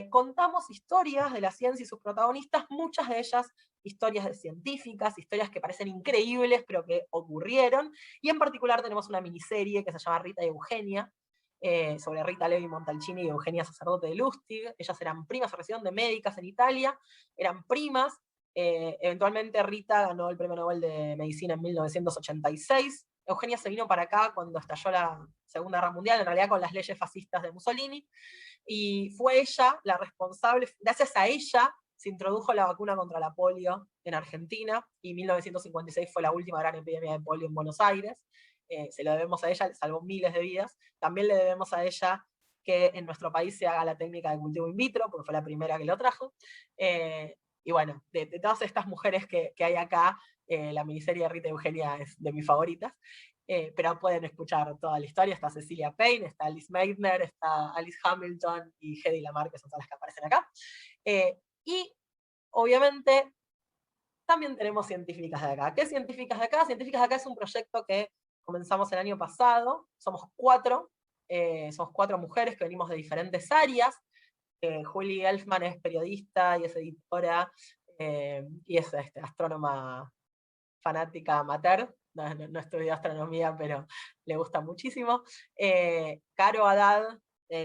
Contamos historias de la ciencia y sus protagonistas, muchas de ellas historias de científicas, historias que parecen increíbles, pero que ocurrieron, y en particular tenemos una miniserie que se llama Rita y Eugenia, sobre Rita Levi Montalcini y Eugenia Sacerdote de Lustig. Ellas eran primas, se recibieron de médicas en Italia, eran primas. Eventualmente Rita ganó el Premio Nobel de Medicina en 1986. Eugenia se vino para acá cuando estalló la Segunda Guerra Mundial, en realidad con las leyes fascistas de Mussolini, y fue ella la responsable, gracias a ella se introdujo la vacuna contra la polio en Argentina, y 1956 fue la última gran epidemia de polio en Buenos Aires. Se lo debemos a ella, salvó miles de vidas. También le debemos a ella que en nuestro país se haga la técnica de cultivo in vitro, porque fue la primera que lo trajo. Y bueno, de todas estas mujeres que hay acá, la miniserie de Rita y Eugenia es de mis favoritas. Pero pueden escuchar toda la historia. Está Cecilia Payne, está Alice Meitner, está Alice Hamilton y Hedy Lamarr, que son todas las que aparecen acá. Y obviamente también tenemos científicas de acá. ¿Qué científicas de acá? Científicas de acá es un proyecto que comenzamos el año pasado, somos cuatro mujeres que venimos de diferentes áreas. Julie Elfman es periodista y es editora, y es astrónoma fanática amateur, no estudió astronomía, pero le gusta muchísimo. Caro Haddad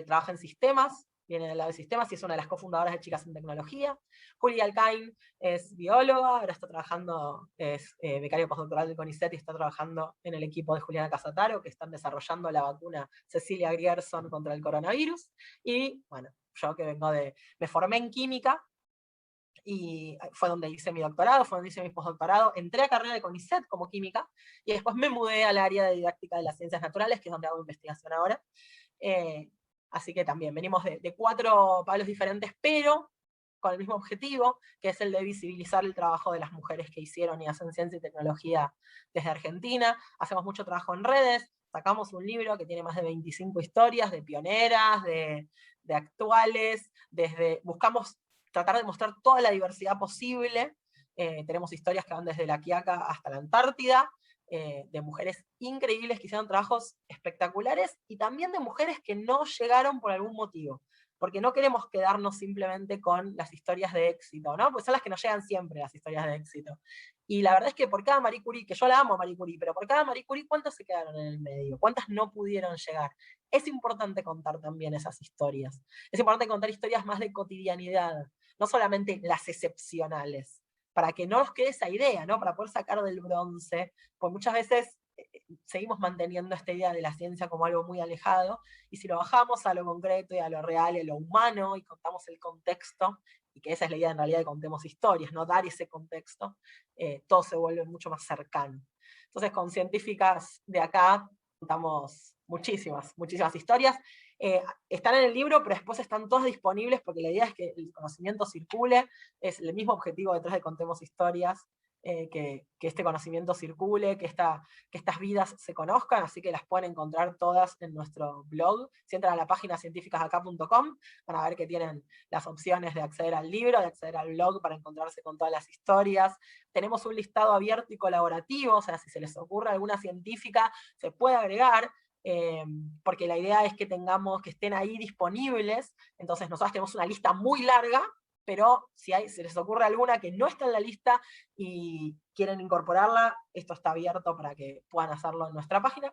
trabaja en sistemas, viene del lado de sistemas y es una de las cofundadoras de Chicas en Tecnología. Julia Alcain es bióloga, ahora está trabajando, es becario postdoctoral del CONICET y está trabajando en el equipo de Juliana Casataro, que están desarrollando la vacuna Cecilia Grierson contra el coronavirus. Y bueno, yo que me formé en química, y fue donde hice mi doctorado, fue donde hice mi postdoctorado, entré a carrera de CONICET como química, y después me mudé al área de didáctica de las ciencias naturales, que es donde hago investigación ahora. Así que también venimos de cuatro palos diferentes, pero con el mismo objetivo, que es el de visibilizar el trabajo de las mujeres que hicieron y hacen ciencia y tecnología desde Argentina. Hacemos mucho trabajo en redes, sacamos un libro que tiene más de 25 historias de pioneras, de actuales, buscamos tratar de mostrar toda la diversidad posible. Tenemos historias que van desde la Quiaca hasta la Antártida, de mujeres increíbles que hicieron trabajos espectaculares, y también de mujeres que no llegaron por algún motivo, porque no queremos quedarnos simplemente con las historias de éxito, ¿no? Pues son las que nos llegan siempre, las historias de éxito. Y la verdad es que por cada Marie Curie, que yo la amo a Marie Curie, pero por cada Marie Curie, ¿cuántas se quedaron en el medio? ¿Cuántas no pudieron llegar? Es importante contar también esas historias. Es importante contar historias más de cotidianidad, no solamente las excepcionales, para que no nos quede esa idea, ¿no? Para poder sacar del bronce, pues muchas veces seguimos manteniendo esta idea de la ciencia como algo muy alejado, y si lo bajamos a lo concreto y a lo real y a lo humano, y contamos el contexto, y que esa es la idea en realidad de contemos historias, ¿no? Dar ese contexto, todo se vuelve mucho más cercano. Entonces con científicas de acá contamos muchísimas historias. Están en el libro, pero después están todas disponibles, porque la idea es que el conocimiento circule, es el mismo objetivo detrás de Contemos Historias, que este conocimiento circule, que estas vidas se conozcan, así que las pueden encontrar todas en nuestro blog. Si entran a la página cientificasacá.com, van a ver que tienen las opciones de acceder al libro, de acceder al blog para encontrarse con todas las historias. Tenemos un listado abierto y colaborativo, o sea, si se les ocurre alguna científica, se puede agregar, porque la idea es que estén ahí disponibles. Entonces nosotros tenemos una lista muy larga, pero si se les ocurre alguna que no está en la lista y quieren incorporarla, esto está abierto para que puedan hacerlo en nuestra página.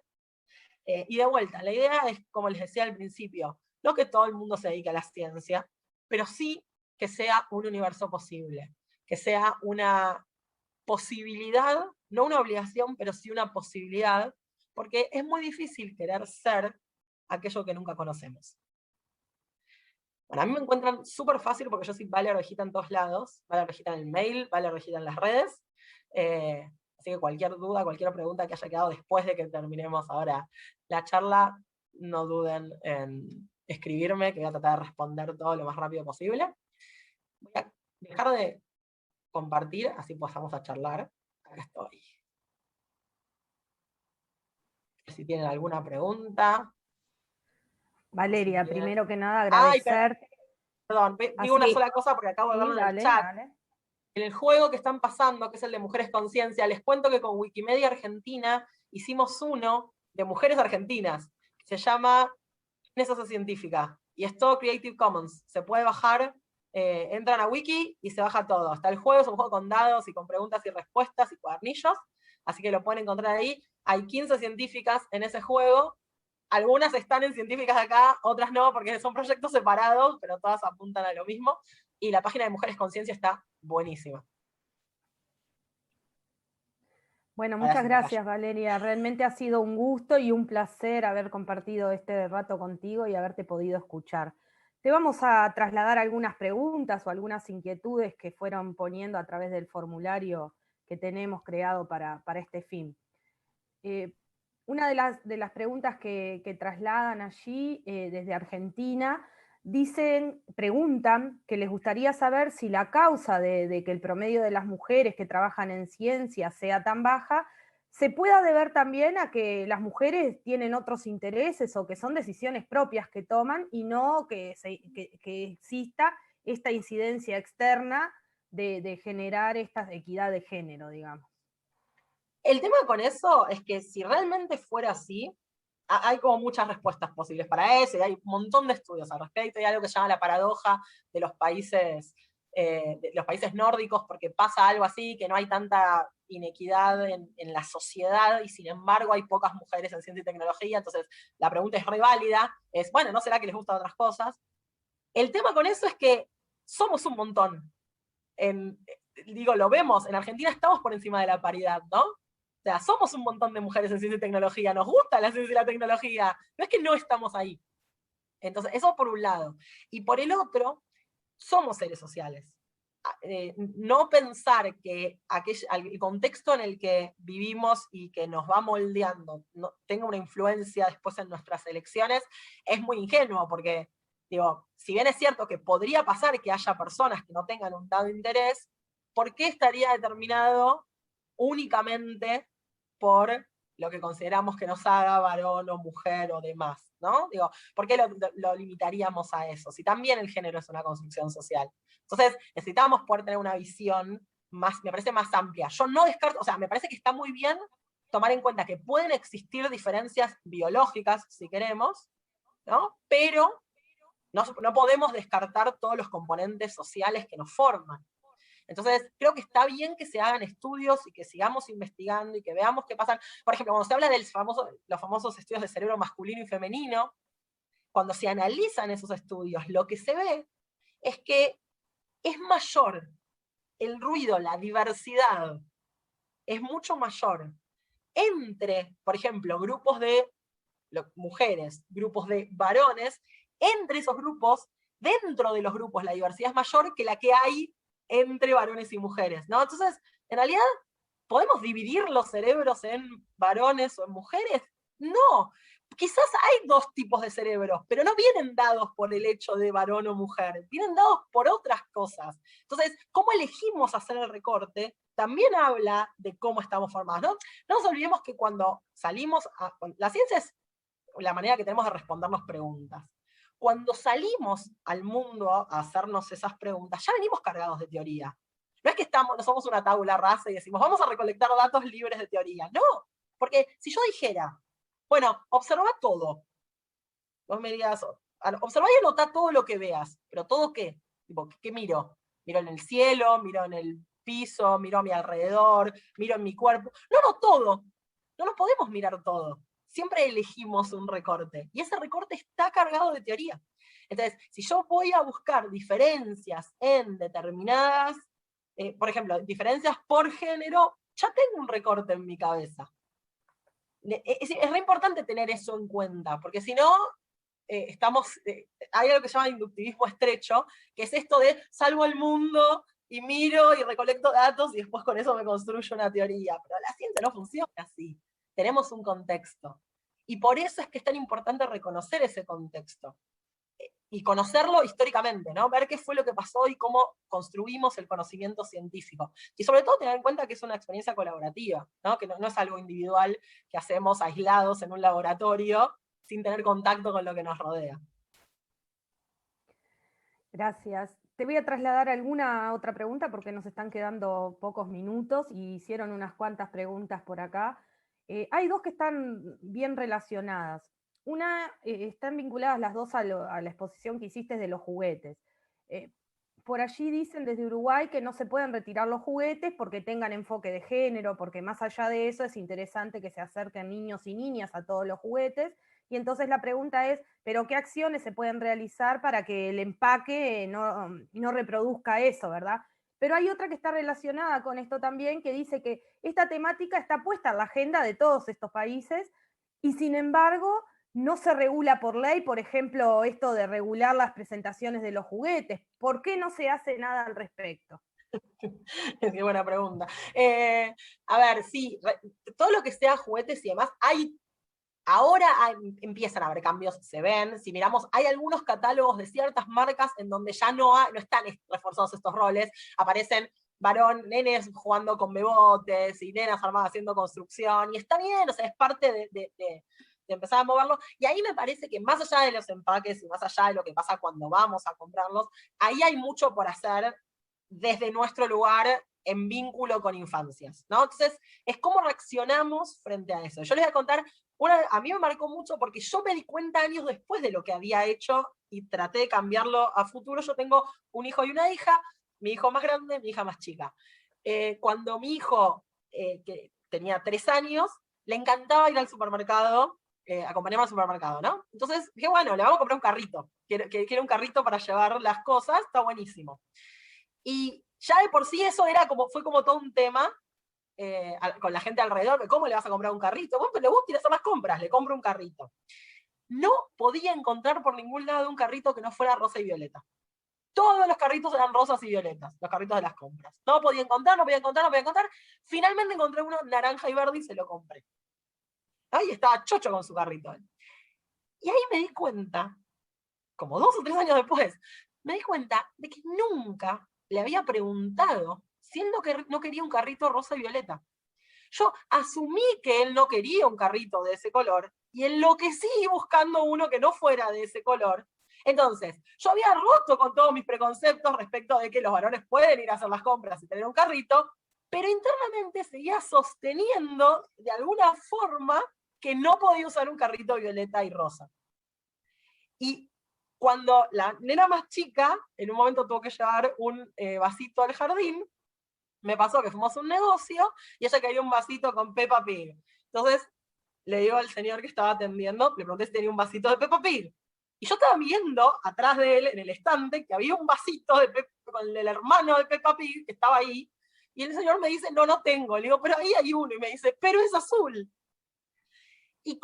Y de vuelta, la idea es, como les decía al principio, no que todo el mundo se dedique a la ciencia, pero sí que sea un universo posible, que sea una posibilidad, no una obligación, pero sí una posibilidad, porque es muy difícil querer ser aquello que nunca conocemos. Bueno, a mí me encuentran súper fácil porque yo soy Vale Orejita en todos lados, Vale Orejita en el mail, Vale Orejita en las redes, así que cualquier duda, cualquier pregunta que haya quedado después de que terminemos ahora la charla, no duden en escribirme, que voy a tratar de responder todo lo más rápido posible. Voy a dejar de compartir, así pasamos a charlar. Acá estoy. Si tienen alguna pregunta. Valeria, Si primero que nada Ay, agradecerte. perdón, digo una sola cosa porque acabo de Sí, verlo en el dale, chat. dale. En el juego que están pasando, que es el de Mujeres Conciencia, les cuento que con Wikimedia Argentina hicimos uno de mujeres argentinas, que se llama ¿Quién es esa científica? Y es todo Creative Commons. Se puede bajar, entran a Wiki y se baja todo. Está el juego, es un juego con dados y con preguntas y respuestas y cuadernillos, así que lo pueden encontrar ahí. Hay 15 científicas en ese juego. Algunas están en científicas de acá, otras no, porque son proyectos separados, pero todas apuntan a lo mismo. Y la página de Mujeres Conciencia está buenísima. Bueno, muchas gracias, Valeria. Realmente ha sido un gusto y un placer haber compartido este rato contigo y haberte podido escuchar. Te vamos a trasladar algunas preguntas o algunas inquietudes que fueron poniendo a través del formulario que tenemos creado para este fin. Una de las preguntas que trasladan allí desde Argentina, preguntan que les gustaría saber si la causa de que el promedio de las mujeres que trabajan en ciencia sea tan baja, se pueda deber también a que las mujeres tienen otros intereses o que son decisiones propias que toman y no que exista esta incidencia externa de generar esta equidad de género, digamos. El tema con eso es que si realmente fuera así, hay como muchas respuestas posibles para eso, y hay un montón de estudios al respecto, y hay algo que se llama la paradoja de los países nórdicos, porque pasa algo así, que no hay tanta inequidad en la sociedad, y sin embargo hay pocas mujeres en ciencia y tecnología, entonces la pregunta es re válida, es, bueno, ¿no será que les gustan otras cosas? El tema con eso es que somos un montón. Lo vemos, en Argentina estamos por encima de la paridad, ¿no? O sea, somos un montón de mujeres en ciencia y tecnología, nos gusta la ciencia y la tecnología, no es que no estamos ahí. Entonces, eso por un lado. Y por el otro, somos seres sociales. No pensar que el contexto en el que vivimos y que nos va moldeando tenga una influencia después en nuestras elecciones, es muy ingenuo, porque, si bien es cierto que podría pasar que haya personas que no tengan un dado interés, ¿por qué estaría determinado únicamente por lo que consideramos que nos haga varón o mujer o demás, ¿no? ¿Por qué lo limitaríamos a eso? Si también el género es una construcción social. Entonces, necesitamos poder tener una visión me parece más amplia. Yo no descarto, me parece que está muy bien tomar en cuenta que pueden existir diferencias biológicas, si queremos, ¿no? Pero no podemos descartar todos los componentes sociales que nos forman. Entonces, creo que está bien que se hagan estudios y que sigamos investigando y que veamos qué pasa. Por ejemplo, cuando se habla de los famosos estudios de cerebro masculino y femenino, cuando se analizan esos estudios, lo que se ve es que es mayor el ruido, la diversidad, es mucho mayor entre, por ejemplo, grupos de mujeres, grupos de varones, entre esos grupos, dentro de los grupos, la diversidad es mayor que la que hay entre varones y mujeres, ¿no? Entonces, en realidad, ¿podemos dividir los cerebros en varones o en mujeres? No. Quizás hay dos tipos de cerebros, pero no vienen dados por el hecho de varón o mujer, vienen dados por otras cosas. Entonces, cómo elegimos hacer el recorte también habla de cómo estamos formados, ¿no? No nos olvidemos que cuando salimos la ciencia es la manera que tenemos de respondernos preguntas. Cuando salimos al mundo a hacernos esas preguntas, ya venimos cargados de teoría. No es que no somos una tabula rasa y decimos, vamos a recolectar datos libres de teoría. No, porque si yo dijera, bueno, observa todo. Vos me dirías, observa y anotá todo lo que veas. ¿Pero todo qué? ¿Qué miro? ¿Miro en el cielo? ¿Miro en el piso? ¿Miro a mi alrededor? ¿Miro en mi cuerpo? No, todo. No nos podemos mirar todo. Siempre elegimos un recorte, y ese recorte está cargado de teoría. Entonces, si yo voy a buscar diferencias en determinadas, por ejemplo, diferencias por género, ya tengo un recorte en mi cabeza. Es re importante tener eso en cuenta, porque si no, hay algo que se llama inductivismo estrecho, que es esto de salvo el mundo y miro y recolecto datos y después con eso me construyo una teoría. Pero la ciencia no funciona así. Tenemos un contexto. Y por eso es que es tan importante reconocer ese contexto. Y conocerlo históricamente, ¿no? Ver qué fue lo que pasó y cómo construimos el conocimiento científico. Y sobre todo tener en cuenta que es una experiencia colaborativa, ¿no? Que no es algo individual que hacemos aislados en un laboratorio sin tener contacto con lo que nos rodea. Gracias. Te voy a trasladar alguna otra pregunta porque nos están quedando pocos minutos y hicieron unas cuantas preguntas por acá. Hay dos que están bien relacionadas. Una, están vinculadas las dos a la exposición que hiciste de los juguetes. Por allí dicen desde Uruguay que no se pueden retirar los juguetes porque tengan enfoque de género, porque más allá de eso es interesante que se acerquen niños y niñas a todos los juguetes. Y entonces la pregunta es, ¿pero qué acciones se pueden realizar para que el empaque no reproduzca eso, verdad? Pero hay otra que está relacionada con esto también, que dice que esta temática está puesta en la agenda de todos estos países y sin embargo no se regula por ley, por ejemplo, esto de regular las presentaciones de los juguetes. ¿Por qué no se hace nada al respecto? Qué buena pregunta. A ver, sí, todo lo que sea juguetes y demás, ahora empiezan a haber cambios, se ven. Si miramos, hay algunos catálogos de ciertas marcas en donde ya no están reforzados estos roles. Aparecen nenes jugando con bebotes y nenas armadas haciendo construcción. Y está bien, o sea, es parte de empezar a moverlo. Y ahí me parece que más allá de los empaques y más allá de lo que pasa cuando vamos a comprarlos, ahí hay mucho por hacer desde nuestro lugar en vínculo con infancias, ¿no? Entonces, es cómo reaccionamos frente a eso. Yo les voy a contar, a mí me marcó mucho porque yo me di cuenta años después de lo que había hecho y traté de cambiarlo a futuro. Yo tengo un hijo y una hija, mi hijo más grande, mi hija más chica. Cuando mi hijo, que tenía 3 años, le encantaba ir al supermercado, acompañarme al supermercado, ¿no? Entonces dije, bueno, le vamos a comprar un carrito. Quiero un carrito para llevar las cosas, está buenísimo. Y ya de por sí eso fue como todo un tema con la gente alrededor, de cómo le vas a comprar un carrito. Bueno, le gusta ir a hacer las compras, le compro un carrito. No podía encontrar por ningún lado un carrito que no fuera rosa y violeta. Todos los carritos eran rosas y violetas, los carritos de las compras. No podía encontrar. Finalmente encontré uno naranja y verde y se lo compré. Ahí estaba chocho con su carrito. Y ahí me di cuenta, como 2 o 3 años después, me di cuenta de que nunca le había preguntado si él no quería un carrito rosa y violeta. Yo asumí que él no quería un carrito de ese color y enloquecí buscando uno que no fuera de ese color. Entonces, yo había roto con todos mis preconceptos respecto de que los varones pueden ir a hacer las compras y tener un carrito, pero internamente seguía sosteniendo de alguna forma que no podía usar un carrito violeta y rosa. Y cuando la nena más chica, en un momento tuvo que llevar un vasito al jardín, me pasó que fuimos a un negocio y ella quería un vasito con Peppa Pig. Entonces le digo al señor que estaba atendiendo, le pregunté si tenía un vasito de Peppa Pig. Y yo estaba viendo atrás de él, en el estante, que había un vasito con el hermano de Peppa Pig que estaba ahí. Y el señor me dice, no, no tengo. Le digo, pero ahí hay uno. Y me dice, pero es azul. Y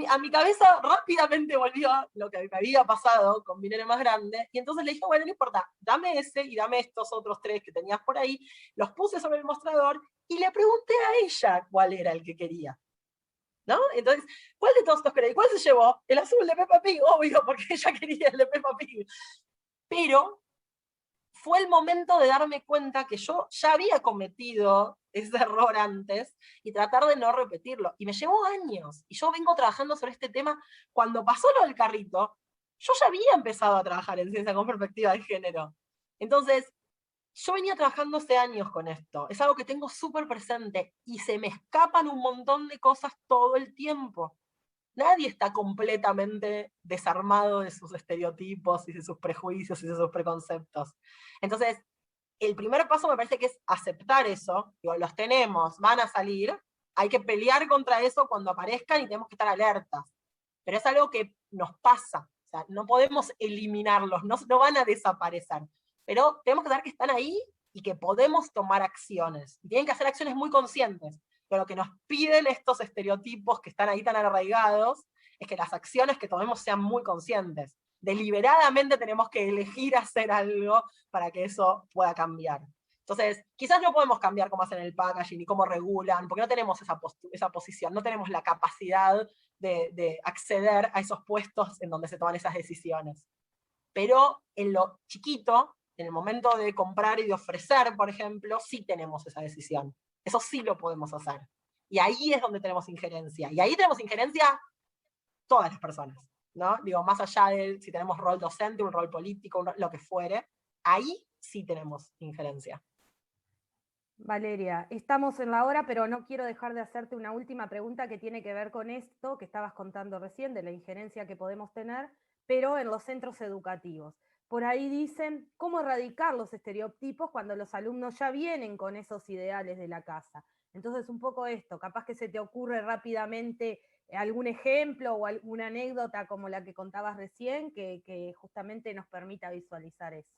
a mi cabeza rápidamente volvió lo que me había pasado con mi nene más grande, y entonces le dije, bueno, no importa, dame ese y dame estos otros 3 que tenías por ahí, los puse sobre el mostrador, y le pregunté a ella cuál era el que quería. ¿No? Entonces, ¿cuál de todos estos queréis? ¿Cuál se llevó? El azul de Peppa Pig, obvio, porque ella quería el de Peppa Pig. Pero fue el momento de darme cuenta que yo ya había cometido ese error antes y tratar de no repetirlo. Y me llevó años. Y yo vengo trabajando sobre este tema. Cuando pasó lo del carrito, yo ya había empezado a trabajar en ciencia con perspectiva de género. Entonces, yo venía trabajando hace años con esto. Es algo que tengo súper presente y se me escapan un montón de cosas todo el tiempo. Nadie está completamente desarmado de sus estereotipos y de sus prejuicios y de sus preconceptos. Entonces, el primer paso me parece que es aceptar eso. Digo, los tenemos, van a salir, hay que pelear contra eso cuando aparezcan y tenemos que estar alertas. Pero es algo que nos pasa. O sea, no podemos eliminarlos, no van a desaparecer. Pero tenemos que saber que están ahí y que podemos tomar acciones. Y tienen que hacer acciones muy conscientes. Pero lo que nos piden estos estereotipos que están ahí tan arraigados es que las acciones que tomemos sean muy conscientes. Deliberadamente tenemos que elegir hacer algo para que eso pueda cambiar. Entonces, quizás no podemos cambiar cómo hacen el packaging y cómo regulan, porque no tenemos esa posición, no tenemos la capacidad de acceder a esos puestos en donde se toman esas decisiones. Pero en lo chiquito, en el momento de comprar y de ofrecer, por ejemplo, sí tenemos esa decisión. Eso sí lo podemos hacer. Y ahí es donde tenemos injerencia. Y ahí tenemos injerencia todas las personas, ¿no? Digo, más allá de si tenemos rol docente, un rol político, lo que fuere, ahí sí tenemos injerencia. Valeria, estamos en la hora, pero no quiero dejar de hacerte una última pregunta que tiene que ver con esto que estabas contando recién, de la injerencia que podemos tener, pero en los centros educativos. Por ahí dicen, ¿cómo erradicar los estereotipos cuando los alumnos ya vienen con esos ideales de la casa? Entonces, un poco esto, capaz que se te ocurre rápidamente algún ejemplo o alguna anécdota como la que contabas recién, que justamente nos permita visualizar eso.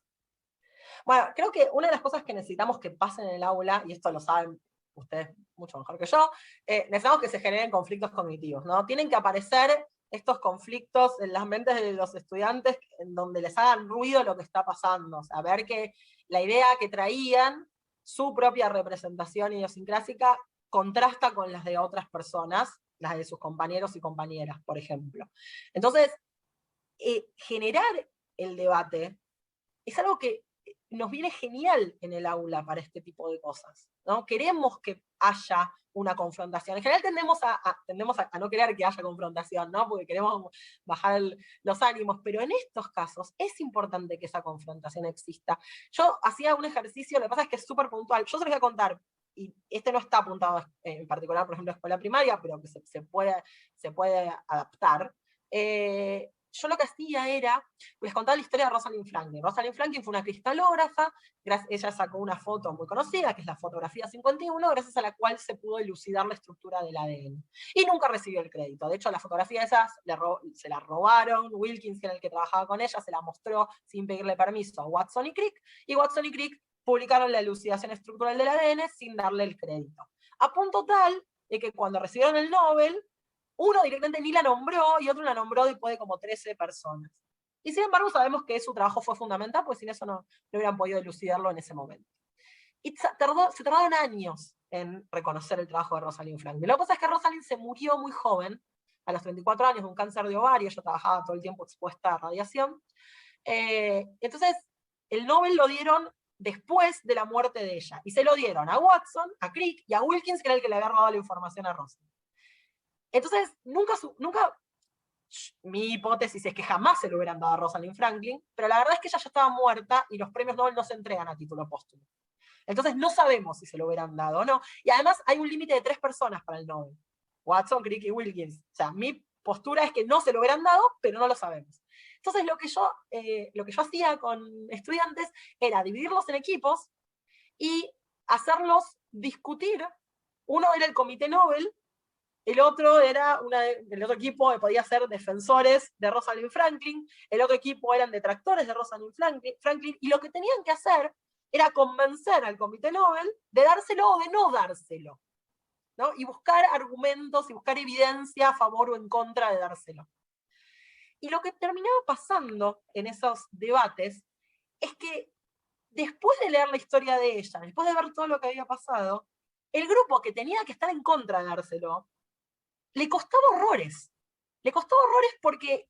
Bueno, creo que una de las cosas que necesitamos que pasen en el aula, y esto lo saben ustedes mucho mejor que yo, necesitamos que se generen conflictos cognitivos, ¿no? Tienen que aparecer estos conflictos en las mentes de los estudiantes en donde les hagan ruido lo que está pasando. O sea, ver que la idea que traían, su propia representación idiosincrásica, contrasta con las de otras personas, las de sus compañeros y compañeras, por ejemplo. Entonces, generar el debate es algo que nos viene genial en el aula para este tipo de cosas, ¿no? Queremos que haya una confrontación. En general tendemos a no querer que haya confrontación, ¿no? Porque queremos bajar los ánimos, pero en estos casos es importante que esa confrontación exista. Yo hacía un ejercicio, lo que pasa es que es súper puntual. Yo se los voy a contar, y este no está apuntado en particular, por ejemplo, a escuela primaria, pero que se puede adaptar. Yo lo que hacía era, les contaba la historia de Rosalind Franklin. Rosalind Franklin fue una cristalógrafa, ella sacó una foto muy conocida, que es la fotografía 51, gracias a la cual se pudo elucidar la estructura del ADN. Y nunca recibió el crédito. De hecho, la fotografía esas se la robaron, Wilkins, que era el que trabajaba con ella, se la mostró sin pedirle permiso a Watson y Crick, y Watson y Crick publicaron la elucidación estructural del ADN sin darle el crédito. A punto tal de que cuando recibieron el Nobel, uno directamente ni la nombró y otro la nombró después de como 13 personas. Y sin embargo sabemos que su trabajo fue fundamental, pues sin eso no hubieran podido elucidarlo en ese momento. Y se tardaron años en reconocer el trabajo de Rosalind Franklin. Lo que pasa es que Rosalind se murió muy joven, a los 34 años, de un cáncer de ovario. Ella trabajaba todo el tiempo expuesta a radiación. Entonces, el Nobel lo dieron después de la muerte de ella. Y se lo dieron a Watson, a Crick y a Wilkins, que era el que le había robado la información a Rosalind. Entonces, nunca, mi hipótesis es que jamás se lo hubieran dado a Rosalind Franklin, pero la verdad es que ella ya estaba muerta y los premios Nobel no se entregan a título póstumo. Entonces no sabemos si se lo hubieran dado o no. Y además hay un límite de 3 personas para el Nobel. Watson, Crick y Wilkins. O sea, mi postura es que no se lo hubieran dado, pero no lo sabemos. Entonces lo que yo hacía con estudiantes era dividirlos en equipos y hacerlos discutir. Uno era el comité Nobel, el otro equipo podía ser defensores de Rosalind Franklin, el otro equipo eran detractores de Rosalind Franklin, y lo que tenían que hacer era convencer al comité Nobel de dárselo o de no dárselo, ¿no? Y buscar argumentos y buscar evidencia a favor o en contra de dárselo. Y lo que terminaba pasando en esos debates es que después de leer la historia de ella, después de ver todo lo que había pasado, el grupo que tenía que estar en contra de dárselo, le costaba horrores. Le costó horrores porque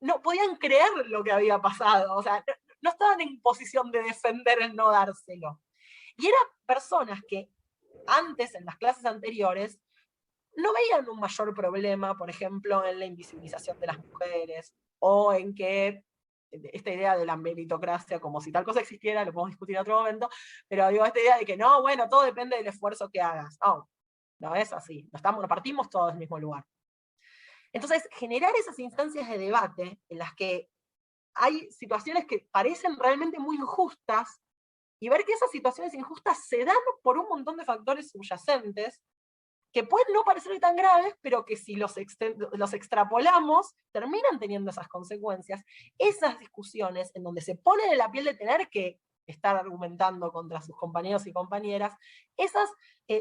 no podían creer lo que había pasado. O sea, no estaban en posición de defender el no dárselo. Y eran personas que antes, en las clases anteriores, no veían un mayor problema, por ejemplo, en la invisibilización de las mujeres, o en que esta idea de la meritocracia, como si tal cosa existiera, lo podemos discutir en otro momento, pero digo, esta idea de que no, bueno, todo depende del esfuerzo que hagas. No es así, no partimos todos del mismo lugar. Entonces, generar esas instancias de debate en las que hay situaciones que parecen realmente muy injustas, y ver que esas situaciones injustas se dan por un montón de factores subyacentes, que pueden no parecer tan graves, pero que si los extrapolamos, terminan teniendo esas consecuencias. Esas discusiones en donde se ponen en la piel de tener que estar argumentando contra sus compañeros y compañeras, esas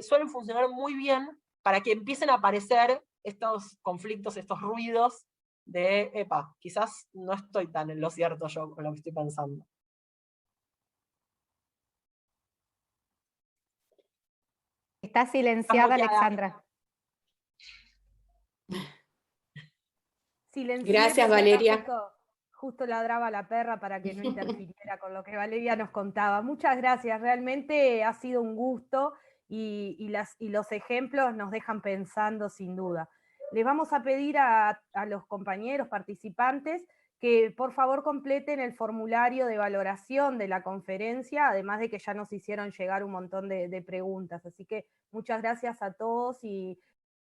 suelen funcionar muy bien para que empiecen a aparecer estos conflictos, estos ruidos de, quizás no estoy tan en lo cierto yo con lo que estoy pensando. Está silenciada, Alexandra. Gracias, Valeria. Justo ladraba la perra para que no interfiriera con lo que Valeria nos contaba. Muchas gracias, realmente ha sido un gusto y los ejemplos nos dejan pensando sin duda. Les vamos a pedir a los compañeros participantes que por favor completen el formulario de valoración de la conferencia, además de que ya nos hicieron llegar un montón de preguntas. Así que muchas gracias a todos y